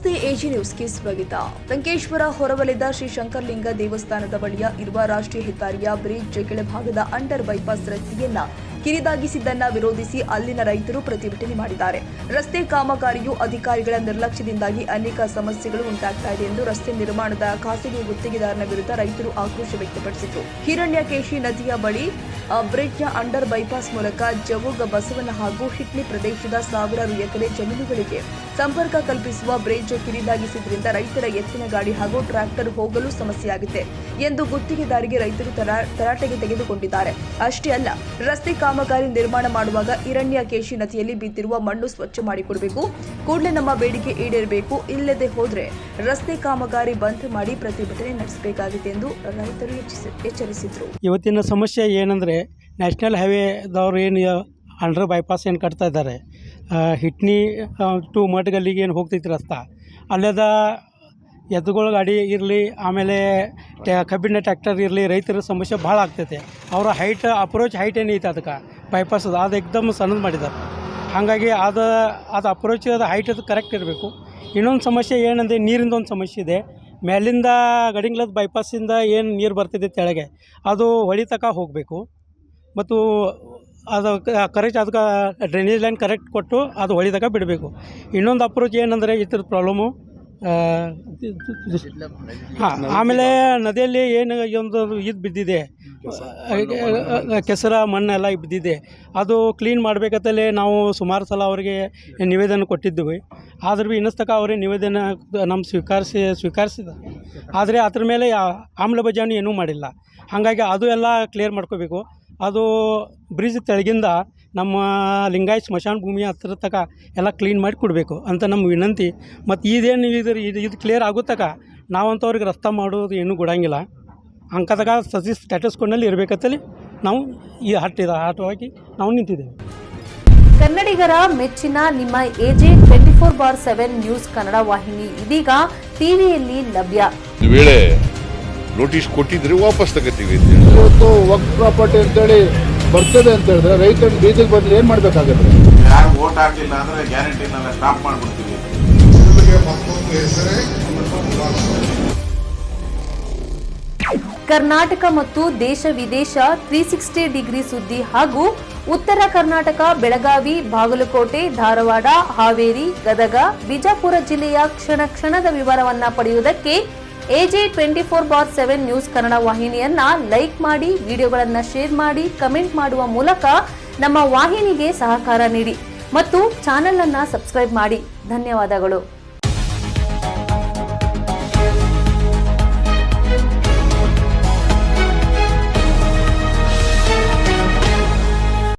ನಮಸ್ತೆ ಎಜಿ ನ್ಯೂಸ್ಗೆ ಸ್ವಾಗತ. ಲಂಕೇಶ್ವರ ಹೊರವಲಯದ ಶ್ರೀ ಶಂಕರಲಿಂಗ ದೇವಸ್ಥಾನದ ಬಳಿಯ ಇರುವ ರಾಷ್ಟ್ರೀಯ ಹೆದ್ದಾರಿಯ ಬ್ರಿಡ್ಜ್ ಕೆಳಭಾಗದ ಅಂಡರ್ ಬೈಪಾಸ್ ರಸ್ತೆಯನ್ನ ಕಿರಿದಾಗಿಸಿದ್ದನ್ನ ವಿರೋಧಿಸಿ ಅಲ್ಲಿನ ರೈತರು ಪ್ರತಿಭಟನೆ ಮಾಡಿದ್ದಾರೆ. ರಸ್ತೆ ಕಾಮಗಾರಿಯು ಅಧಿಕಾರಿಗಳ ನಿರ್ಲಕ್ಷ್ಯದಿಂದಾಗಿ ಅನೇಕ ಸಮಸ್ಯೆಗಳು ಉಂಟಾಗ್ತಾ ಇದೆ ಎಂದು ರಸ್ತೆ ನಿರ್ಮಾಣದ ಖಾಸಗಿ ಗುತ್ತಿಗೆದಾರನ ವಿರುದ್ಧ ರೈತರು ಆಕ್ರೋಶ ವ್ಯಕ್ತಪಡಿಸಿದರು. ಹಿರಣ್ಯಕೇಶಿ ನದಿಯ ಬಳಿ ಬ್ರಿಡ್ಜ್ನ ಅಂಡರ್ ಬೈಪಾಸ್ ಮೂಲಕ ಜವುಗ ಬಸವನ ಹಾಗೂ ಹಿಟ್ನಿ ಪ್ರದೇಶದ ಸಾವಿರಾರು ಎಕರೆ ಜಮೀನುಗಳಿಗೆ ಸಂಪರ್ಕ ಕಲ್ಪಿಸುವ ಬ್ರಿಡ್ಜ್ ಕಿರಿದಾಗಿಸಿದ್ರಿಂದ ರೈತರ ಎತ್ತಿನ ಗಾಡಿ ಹಾಗೂ ಟ್ರ್ಯಾಕ್ಟರ್ ಹೋಗಲು ಸಮಸ್ಯೆಯಾಗಿದೆ ಎಂದು ಗುತ್ತಿಗೆದಾರಿಗೆ ರೈತರು ತರಾಟೆಗೆ ತೆಗೆದುಕೊಂಡಿದ್ದಾರೆ. ಅಷ್ಟೇ ಅಲ್ಲ, ರಸ್ತೆ ಕಾಮಗಾರಿ ನಿರ್ಮಾಣ ಮಾಡುವಾಗ ಹಿರಣ್ಯಕೇಶಿ ನದಿಯಲ್ಲಿ ಬಿದ್ದಿರುವ ಮಣ್ಣು ಸ್ವಚ್ಛ ಮಾಡಿಕೊಡಬೇಕು, ಕೂಡಲೇ ನಮ್ಮ ಬೇಡಿಕೆ ಈಡೇರಬೇಕು, ಇಲ್ಲದೆ ಹೋದರೆ ರಸ್ತೆ ಕಾಮಗಾರಿ ಬಂದ್ ಮಾಡಿ ಪ್ರತಿಭಟನೆ ನಡೆಸಬೇಕಾಗಿದೆ ಎಂದು ರೈತರು ಎಚ್ಚರಿಸಿದರು. ಇವತ್ತಿನ ಸಮಸ್ಯೆ ಏನಂದರೆ, ನ್ಯಾಷನಲ್ ಹೈವೇದವರು ಏನು ಅಂಡರ್ ಬೈಪಾಸ್ ಏನು ಕಟ್ತಾ ಇದ್ದಾರೆ, ಹಿಟ್ನಿ ಟು ಮಠಗಲ್ಲಿಗೆ ಏನು ಹೋಗ್ತೈತಿ ರಸ್ತೆ, ಅಲ್ಲದ ಎತ್ತುಗಳ ಗಾಡಿ ಇರಲಿ, ಆಮೇಲೆ ಕಬ್ಬಿನ ಟ್ರ್ಯಾಕ್ಟರ್ ಇರಲಿ, ರೈತರ ಸಮಸ್ಯೆ ಭಾಳ ಆಗ್ತೈತೆ. ಅವರ ಅಪ್ರೋಚ್ ಹೈಟ್ ಏನೈತೆ ಅದಕ್ಕೆ ಬೈಪಾಸ್ ಅದು ಎಕ್ದಮ್ ಸಣ್ಣದು ಮಾಡಿದ್ದಾರೆ. ಹಾಗಾಗಿ ಅದು ಅಪ್ರೋಚ್ ಅದು ಹೈಟ್ ಅದು ಕರೆಕ್ಟ್ ಇರಬೇಕು. ಇನ್ನೊಂದು ಸಮಸ್ಯೆ ಏನಂದರೆ, ನೀರಿಂದ ಒಂದು ಸಮಸ್ಯೆ ಇದೆ. ಮೇಲಿಂದ ಗಡಿಂಗ್ಲದ ಬೈಪಾಸಿಂದ ಏನು ನೀರು ಬರ್ತಿದೆ ತೆಳಗೆ, ಅದು ಹೊಳಿ ತನಕ ಹೋಗಬೇಕು ಮತ್ತು ಅದು ಕರೆಕ್ಟ್ ಅದಕ್ಕೆ ಡ್ರೈನೇಜ್ ಲೈನ್ ಕರೆಕ್ಟ್ ಕೊಟ್ಟು ಅದು ಹೊಳಿ ತನಕ ಬಿಡಬೇಕು. ಇನ್ನೊಂದು ಅಪ್ರೋಚ್ ಏನಂದರೆ ಈ ಥರದ ಪ್ರಾಬ್ಲಮ್ಮು. ಆಮೇಲೆ ನದಿಯಲ್ಲಿ ಏನು ಒಂದು ಇದು ಬಿದ್ದಿದೆ, ಕೆಸರ ಮಣ್ಣೆಲ್ಲ ಬಿದ್ದಿದೆ, ಅದು ಕ್ಲೀನ್ ಮಾಡಬೇಕಂತಲೇ ನಾವು ಸುಮಾರು ಸಲ ಅವರಿಗೆ ನಿವೇದನೆ ಕೊಟ್ಟಿದ್ದೀವಿ. ಆದ್ರೂ ಭೀ ಇನ್ನಸ್ತಕ ಅವರೇ ನಿವೇದನೆ ನಮ್ಮ ಸ್ವೀಕರಿಸಿದ, ಆದರೆ ಅದ್ರ ಮೇಲೆ ಆಮ್ಲಬಜಾವಣೆ ಏನೂ ಮಾಡಿಲ್ಲ. ಹಾಗಾಗಿ ಅದು ಎಲ್ಲ ಕ್ಲಿಯರ್ ಮಾಡ್ಕೋಬೇಕು. ಅದು ಬ್ರಿಡ್ಜ್ ತೆಳಗಿಂದ ನಮ್ಮ ಲಿಂಗಾಯತ್ ಸ್ಮಶಾನ ಭೂಮಿ ಹತ್ರ ತಕ ಎಲ್ಲ ಕ್ಲೀನ್ ಮಾಡಿ ಕೊಡಬೇಕು ಅಂತ ನಮ್ಮ ವಿನಂತಿ. ಮತ್ತು ಇದೇನು ಇದು ಕ್ಲಿಯರ್ ಆಗುತ್ತಕ ನಾವಂಥವ್ರಿಗೆ ರಸ್ತೆ ಮಾಡೋದು ಏನೂ ಕೊಡಂಗಿಲ್ಲ. ಅಂಕದಾಗ ಸ್ಟೇಟಸ್ ಕೊಂಡಲ್ಲಿ ಇರಬೇಕಂತಲ್ಲಿ ನಾವು ಈ ಆಟವಾಗಿ ನಾವು ನಿಂತಿದ್ದೇವೆ. ಕನ್ನಡಿಗರ ಮೆಚ್ಚಿನ ನಿಮ್ಮ ಎಜೆ 24/7 ನ್ಯೂಸ್ ಕನ್ನಡ ವಾಹಿನಿ ಇದೀಗ ಟಿವಿಯಲ್ಲಿ ಲಭ್ಯ. ವೇಳೆ ನೋಟಿಸ್ ಕೊಟ್ಟಿದ್ರೆ ವಾಪಸ್ ತಗೋತೀವಿ. ಇವತ್ತು ವಕ್ಫ್ ಪ್ರಾಪರ್ಟಿ ಅಂತೇಳಿ ಬರ್ತದೆ ಅಂತ ಹೇಳಿದ್ರೆ ರೈತರ ಬೀದಿಗೆ ಬಂದ್ರೆ ಏನು ಮಾಡಬೇಕಾಗುತ್ತೆ? ಯಾರು ವೋಟ್ ಹಾಕಲಿಲ್ಲ ಅಂದರೆ ಗ್ಯಾರಂಟಿನೆಲ್ಲ ಸ್ಟಾಪ್ ಮಾಡಿಬಿಡ್ತೀವಿ. ಕರ್ನಾಟಕ ಮತ್ತು ದೇಶ ವಿದೇಶ 360 ಡಿಗ್ರಿ ಸುದ್ದಿ ಹಾಗೂ ಉತ್ತರ ಕರ್ನಾಟಕ, ಬೆಳಗಾವಿ, ಬಾಗಲಕೋಟೆ, ಧಾರವಾಡ, ಹಾವೇರಿ, ಗದಗ, ಬಿಜಾಪುರ ಜಿಲ್ಲೆಯ ಕ್ಷಣ ಕ್ಷಣದ ವಿವರವನ್ನ ಪಡೆಯುವುದಕ್ಕೆ ಎಜೆ 24/7 ನ್ಯೂಸ್ ಕನ್ನಡ ವಾಹಿನಿಯನ್ನ ಲೈಕ್ ಮಾಡಿ, ವಿಡಿಯೋಗಳನ್ನ ಶೇರ್ ಮಾಡಿ, ಕಮೆಂಟ್ ಮಾಡುವ ಮೂಲಕ ನಮ್ಮ ವಾಹಿನಿಗೆ ಸಹಕಾರ ನೀಡಿ ಮತ್ತು ಚಾನೆಲ್ ಅನ್ನ ಸಬ್ಸ್ಕ್ರೈಬ್ ಮಾಡಿ. ಧನ್ಯವಾದಗಳು.